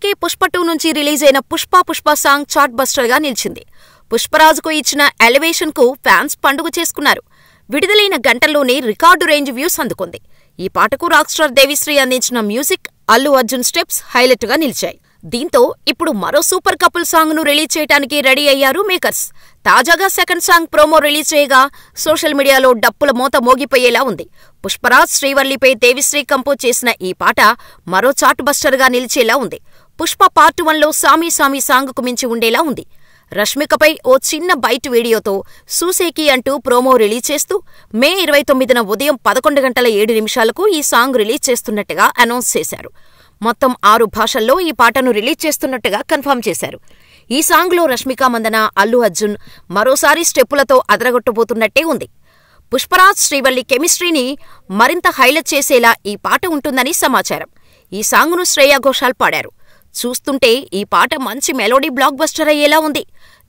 ఇప్పటికే పుష్ప 2 నుంచి రిలీజ్ అయిన పుష్ప సాంగ్ చార్ట్ బస్టర్ గా నిలిచింది. పుష్పరాజుకు ఇచ్చిన ఎలివేషన్ కు ఫ్యాన్స్ పండుగ చేసుకున్నారు. విడుదలైన గంటల్లోనే రికార్డు రేంజ్ వ్యూస్ అందుకుంది. ఈ పాటకు రాక్ స్టార్ దేవిశ్రీ అందించిన music, Allu Arjun steps highlight గా నిలిచాయి. దీంతో ఇప్పుడు మరో సూపర్ కపుల్ సాంగ్ ను రిలీజ్ చేయడానికి రెడీ అయ్యారు మేకర్స్. తాజాగా సెకండ్ సాంగ్ ప్రోమో రిలీజ్ చేయగా సోషల్ మీడియాలో డప్పుల మోత మోగిపోయేలా ఉంది. పుష్పరాజ్, శ్రీవల్లిపై దేవిశ్రీ కంపోజ్ చేసిన ఈ పాట మరో చార్ట్ బస్టర్ గా నిలిచేలా ఉంది. పుష్ప పార్ట్ 1లో సామీ సాంగ్ కు మించి ఉండేలా ఉంది. రష్మికపై ఓ చిన్న బైట్ వీడియోతో సూసేకి అంటూ ప్రోమో రిలీజ్ చేస్తూ మే 29న ఉదయం 11:07 ఈ సాంగ్ రిలీజ్ చేస్తున్నట్టుగా అనౌన్స్ చేశారు. మొత్తం 6 భాషల్లో ఈ పాటను రిలీజ్ చేస్తున్నట్టుగా కన్ఫర్మ్ చేశారు. ఈ సాంగ్లో రష్మిక మందన, అల్లు అర్జున్ మరోసారి స్టెప్పులతో అదరగొట్టబోతున్నట్టే ఉంది. పుష్పరాజ్, శ్రీవల్లి కెమిస్ట్రీని మరింత హైలైట్ చేసేలా ఈ పాట ఉంటుందని సమాచారం. ఈ సాంగ్ను శ్రేయా ఘోషాల్ పాడారు. చూస్తుంటే ఈ పాట మంచి మెలోడీ బ్లాక్ బస్టర్ అయ్యేలా ఉంది.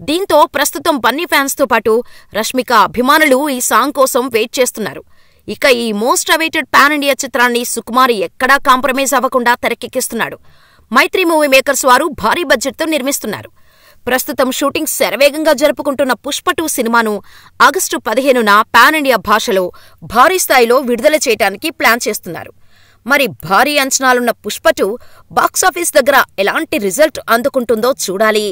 దీంతో ప్రస్తుతం బన్నీ ఫ్యాన్స్తో పాటు రష్మిక అభిమానులు ఈ సాంగ్ కోసం వెయిట్ చేస్తున్నారు. ఇక ఈ మోస్ట్ అవైటెడ్ పాన్ ఇండియా చిత్రాన్ని సుకుమార్ ఎక్కడా కాంప్రమైజ్ అవ్వకుండా తెరకెక్కిస్తున్నాడు. మైత్రి మూవీ మేకర్స్ వారు భారీ బడ్జెట్తో నిర్మిస్తున్నారు. ప్రస్తుతం షూటింగ్ శరవేగంగా జరుపుకుంటున్న పుష్ప 2 సినిమాను ఆగస్టు 15న పాన్ ఇండియా భాషలో భారీ స్థాయిలో విడుదల చేయడానికి ప్లాన్ చేస్తున్నారు. మరి భారీ అంచనాలున్న పుష్ప 2 బాక్సాఫీస్ దగ్గర ఎలాంటి రిజల్ట్ అందుకుంటుందో చూడాలి.